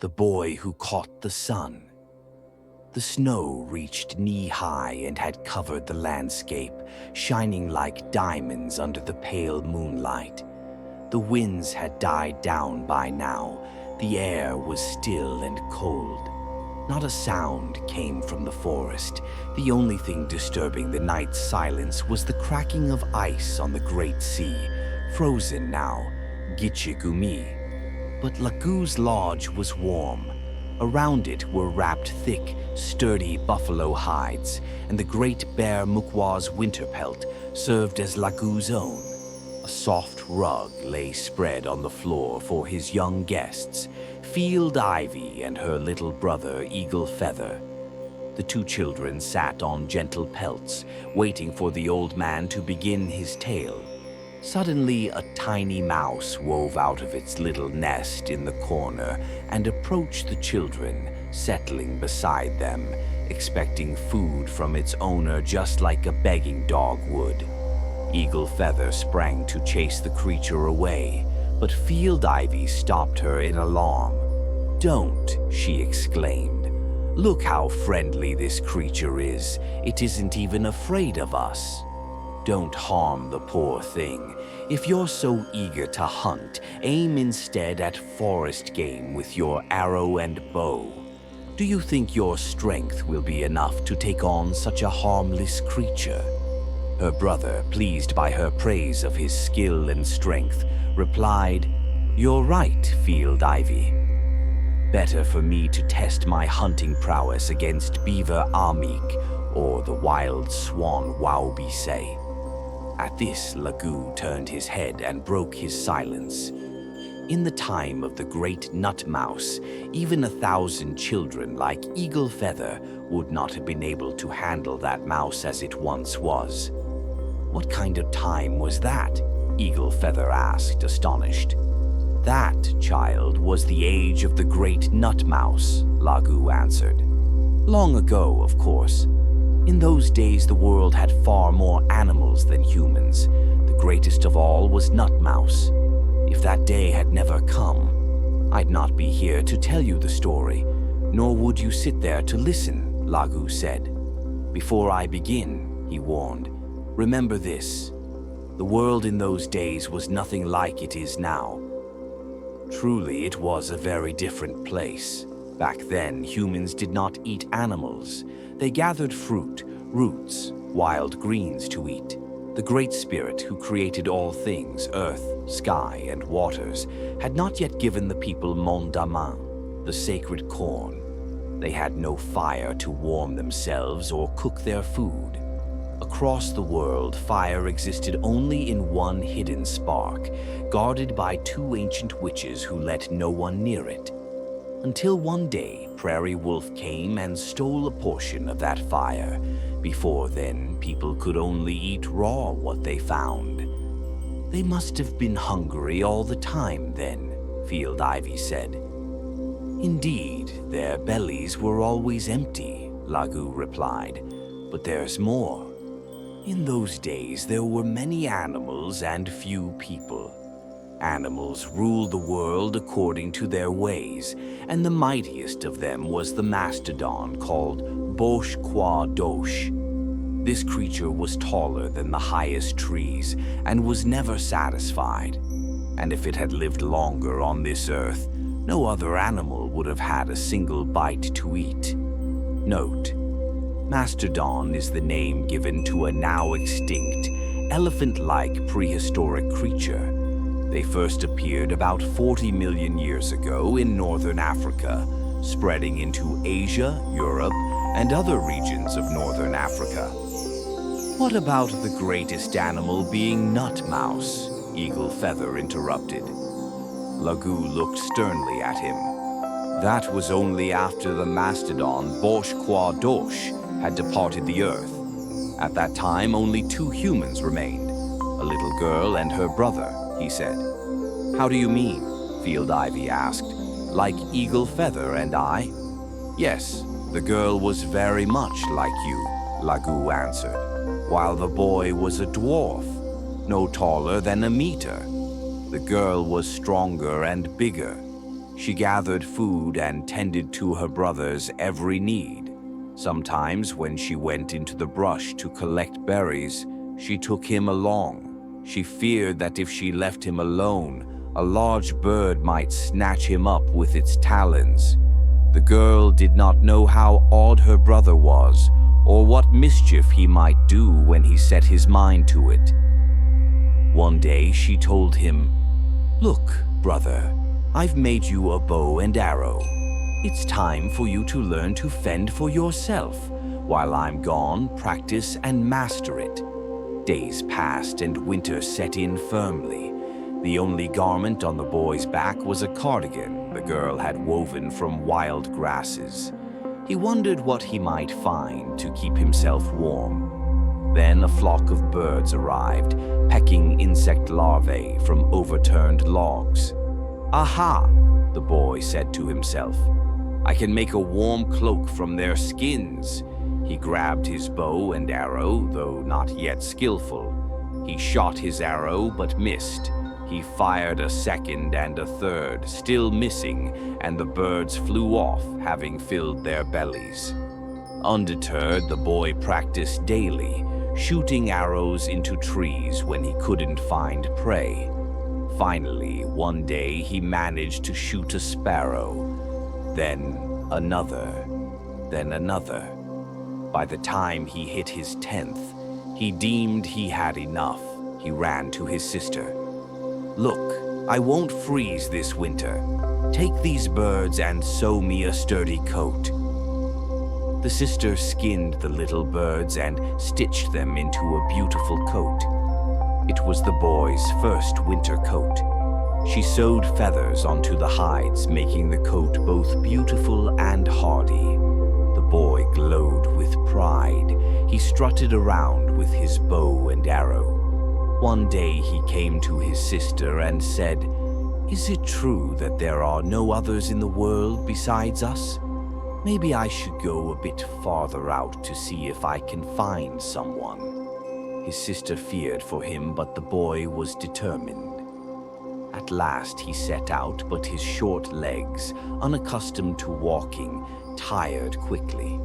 The boy who caught the sun. The snow reached knee-high and had covered the landscape, shining like diamonds under the pale moonlight. The winds had died down by now. The air was still and cold. Not a sound came from the forest. The only thing disturbing the night's silence was the cracking of ice on the great sea, frozen now, Gichigumi. But Lagu's lodge was warm. Around it were wrapped thick, sturdy buffalo hides, and the great bear Mukwa's winter pelt served as Lagu's own. A soft rug lay spread on the floor for his young guests, Field Ivy and her little brother Eagle Feather. The two children sat on gentle pelts, waiting for the old man to begin his tale. Suddenly, a tiny mouse wove out of its little nest in the corner and approached the children, settling beside them, expecting food from its owner just like a begging dog would. Eagle Feather sprang to chase the creature away, but Field Ivy stopped her in alarm. "Don't," she exclaimed. "Look how friendly this creature is. It isn't even afraid of us. Don't harm the poor thing. If you're so eager to hunt, aim instead at forest game with your arrow and bow. Do you think your strength will be enough to take on such a harmless creature?" Her brother, pleased by her praise of his skill and strength, replied, "You're right, Field Ivy. Better for me to test my hunting prowess against Beaver Amik or the wild swan Waubisei." At this, Lagu turned his head and broke his silence. In the time of the great nut mouse, even 1,000 children like Eagle Feather would not have been able to handle that mouse as it once was. "What kind of time was that?" Eagle Feather asked, astonished. "That, child, was the age of the great nut mouse," Lagu answered. "Long ago, of course. In those days, the world had far more animals than humans. The greatest of all was Nut Mouse. If that day had never come, I'd not be here to tell you the story, nor would you sit there to listen," Lagu said. "Before I begin," he warned, "remember this. The world in those days was nothing like it is now. Truly, it was a very different place. Back then, humans did not eat animals. They gathered fruit, roots, wild greens to eat. The Great Spirit, who created all things, earth, sky, and waters, had not yet given the people mondamin, the sacred corn. They had no fire to warm themselves or cook their food. Across the world, fire existed only in one hidden spark, guarded by 2 ancient witches who let no one near it. Until one day, Prairie Wolf came and stole a portion of that fire. Before then, people could only eat raw what they found. "They must have been hungry all the time then," Field Ivy said. "Indeed, their bellies were always empty," Lagu replied. "But there's more. In those days, there were many animals and few people. Animals ruled the world according to their ways, and the mightiest of them was the mastodon called Bosh Kwa Dosh. This creature was taller than the highest trees and was never satisfied. And if it had lived longer on this earth, no other animal would have had a single bite to eat. Note: Mastodon is the name given to a now extinct, elephant-like prehistoric creature. They first appeared about 40 million years ago in northern Africa, spreading into Asia, Europe, and other regions of northern Africa. "What about the greatest animal being Nut Mouse?" Eagle Feather interrupted. Lagu looked sternly at him. "That was only after the mastodon Bosh Kwa Dosh had departed the earth. At that time, only 2 humans remained, a little girl and her brother," he said. "How do you mean?" Field Ivy asked. "Like Eagle Feather and I?" "Yes, the girl was very much like you," Lagu answered, "while the boy was a dwarf, no taller than a meter. The girl was stronger and bigger. She gathered food and tended to her brother's every need. Sometimes when she went into the brush to collect berries, she took him along. She feared that if she left him alone, a large bird might snatch him up with its talons. The girl did not know how odd her brother was, or what mischief he might do when he set his mind to it. One day she told him, "Look, brother, I've made you a bow and arrow. It's time for you to learn to fend for yourself. While I'm gone, practice and master it." Days passed and winter set in firmly. The only garment on the boy's back was a cardigan the girl had woven from wild grasses. He wondered what he might find to keep himself warm. Then a flock of birds arrived, pecking insect larvae from overturned logs. "Aha!" the boy said to himself. "I can make a warm cloak from their skins." He grabbed his bow and arrow, though not yet skillful. He shot his arrow but missed. He fired a second and a third, still missing, and the birds flew off, having filled their bellies. Undeterred, the boy practiced daily, shooting arrows into trees when he couldn't find prey. Finally, one day he managed to shoot a sparrow, then another, then another. By the time he hit his 10th, he deemed he had enough. He ran to his sister. "Look, I won't freeze this winter. Take these birds and sew me a sturdy coat." The sister skinned the little birds and stitched them into a beautiful coat. It was the boy's first winter coat. She sewed feathers onto the hides, making the coat both beautiful and hardy. The boy glowed with pride. He strutted around with his bow and arrow. One day he came to his sister and said, "Is it true that there are no others in the world besides us? Maybe I should go a bit farther out to see if I can find someone." His sister feared for him, but the boy was determined. At last he set out, but his short legs, unaccustomed to walking, tired quickly.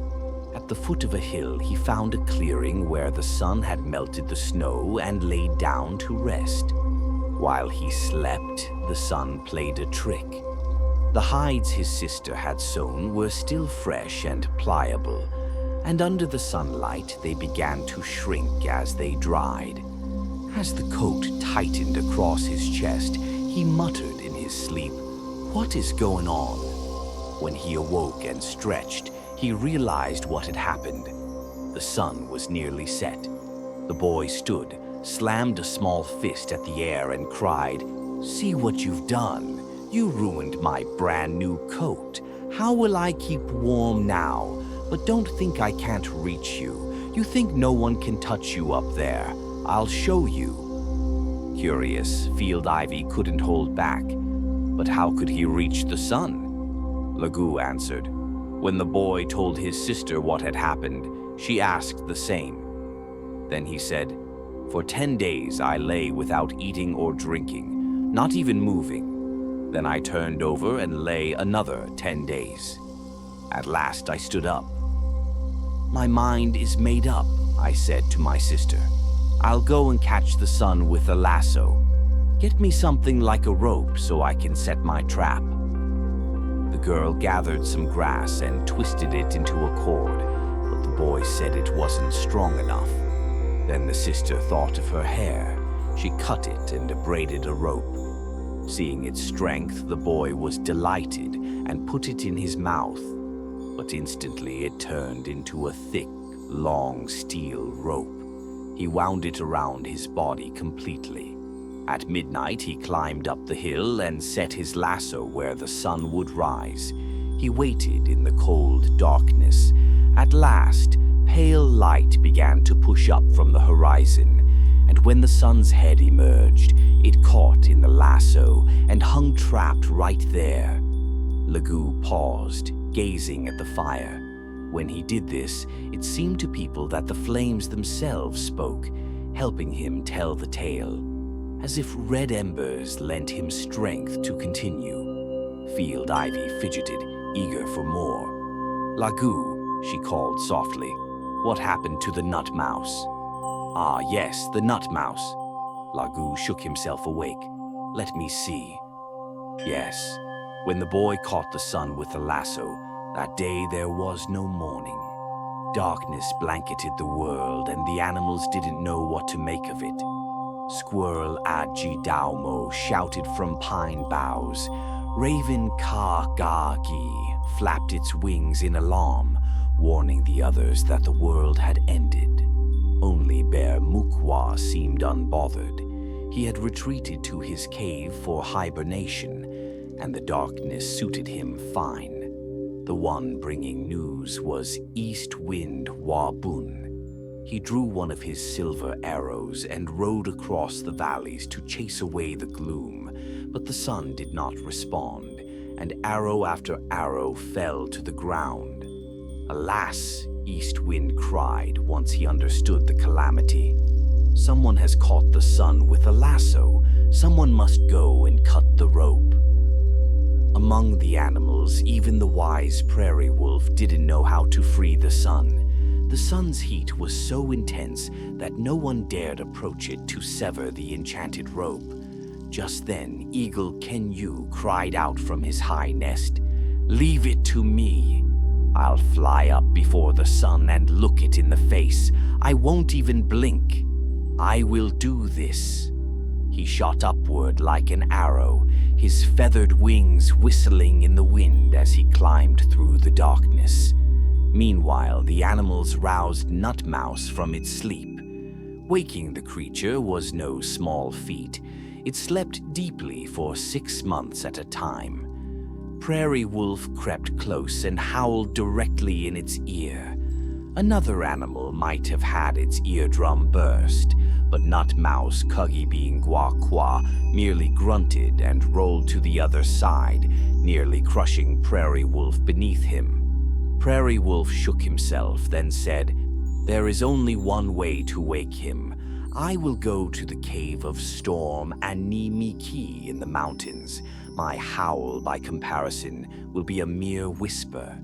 At the foot of a hill, he found a clearing where the sun had melted the snow and laid down to rest. While he slept, the sun played a trick. The hides his sister had sewn were still fresh and pliable, and under the sunlight they began to shrink as they dried. As the coat tightened across his chest, he muttered in his sleep, "What is going on?" When he awoke and stretched, he realized what had happened. The sun was nearly set. The boy stood, slammed a small fist at the air, and cried, "See what you've done. You ruined my brand new coat. How will I keep warm now? But don't think I can't reach you. You think no one can touch you up there. I'll show you." Curious, Field Ivy couldn't hold back. But how could he reach the sun? Lagoo answered. When the boy told his sister what had happened, she asked the same. Then he said, "For 10 days I lay without eating or drinking, not even moving. Then I turned over and lay another 10 days. At last I stood up. 'My mind is made up,' I said to my sister. 'I'll go and catch the sun with a lasso. Get me something like a rope so I can set my trap.' The girl gathered some grass and twisted it into a cord, but the boy said it wasn't strong enough. Then the sister thought of her hair. She cut it and braided a rope. Seeing its strength, the boy was delighted and put it in his mouth, but instantly it turned into a thick, long steel rope. He wound it around his body completely. At midnight, he climbed up the hill and set his lasso where the sun would rise. He waited in the cold darkness. At last, pale light began to push up from the horizon, and when the sun's head emerged, it caught in the lasso and hung trapped right there. Lagoo paused, gazing at the fire. When he did this, it seemed to people that the flames themselves spoke, helping him tell the tale, as if red embers lent him strength to continue. Field Ivy fidgeted, eager for more. Lagoo, she called softly. What happened to the nut mouse? Ah, yes, the nut mouse. Lagoo shook himself awake. Let me see. Yes, when the boy caught the sun with the lasso, that day there was no morning. Darkness blanketed the world, and the animals didn't know what to make of it. Squirrel Adji Daumo shouted from pine boughs. Raven Ka-Ga-Gi flapped its wings in alarm, warning the others that the world had ended. Only Bear Mukwa seemed unbothered. He had retreated to his cave for hibernation, and the darkness suited him fine. The one bringing news was East Wind Wabun. He drew one of his silver arrows and rode across the valleys to chase away the gloom, but the sun did not respond, and arrow after arrow fell to the ground. Alas, East Wind cried once he understood the calamity. Someone has caught the sun with a lasso. Someone must go and cut the rope. Among the animals, even the wise prairie wolf didn't know how to free the sun. The sun's heat was so intense that no one dared approach it to sever the enchanted rope. Just then, Eagle Kenyu cried out from his high nest, "Leave it to me. I'll fly up before the sun and look it in the face. I won't even blink. I will do this." He shot upward like an arrow, his feathered wings whistling in the wind as he climbed through the darkness. Meanwhile, the animals roused Nutmouse from its sleep. Waking the creature was no small feat. It slept deeply for 6 months at a time. Prairie Wolf crept close and howled directly in its ear. Another animal might have had its eardrum burst, but Nutmouse Kugibingwa merely grunted and rolled to the other side, nearly crushing Prairie Wolf beneath him. Prairie Wolf shook himself, then said, "There is only one way to wake him. I will go to the cave of Storm Animiki in the mountains. My howl, by comparison, will be a mere whisper."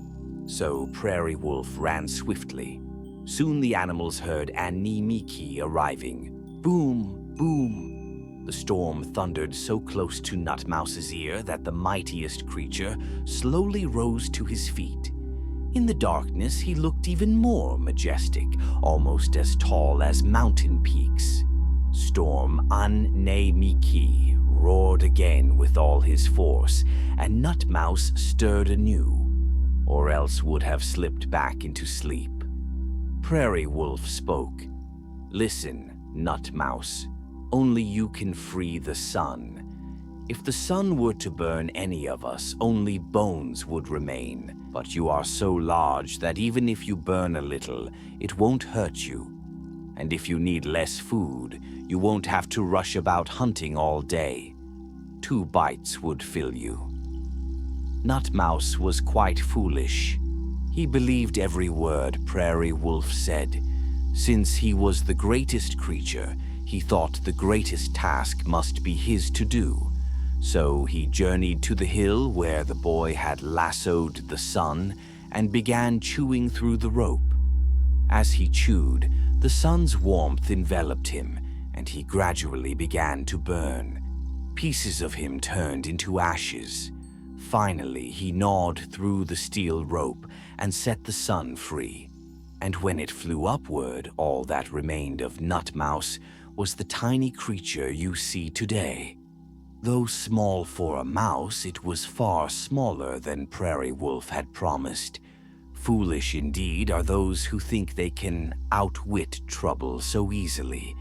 So Prairie Wolf ran swiftly. Soon the animals heard Animiki arriving. Boom, boom. The storm thundered so close to Nutmouse's ear that the mightiest creature slowly rose to his feet. In the darkness, he looked even more majestic, almost as tall as mountain peaks. Storm An-Ne-Miki roared again with all his force, and Nutmouse stirred anew, or else would have slipped back into sleep. Prairie Wolf spoke. "Listen, Nutmouse, only you can free the sun. If the sun were to burn any of us, only bones would remain. But you are so large that even if you burn a little, it won't hurt you. And if you need less food, you won't have to rush about hunting all day. 2 bites would fill you." Nutmouse was quite foolish. He believed every word Prairie Wolf said. Since he was the greatest creature, he thought the greatest task must be his to do. So he journeyed to the hill where the boy had lassoed the sun and began chewing through the rope. As he chewed, the sun's warmth enveloped him, and he gradually began to burn. Pieces of him turned into ashes. Finally, he gnawed through the steel rope and set the sun free. And when it flew upward, all that remained of Nutmouse was the tiny creature you see today. Though small for a mouse, it was far smaller than Prairie Wolf had promised. Foolish indeed are those who think they can outwit trouble so easily.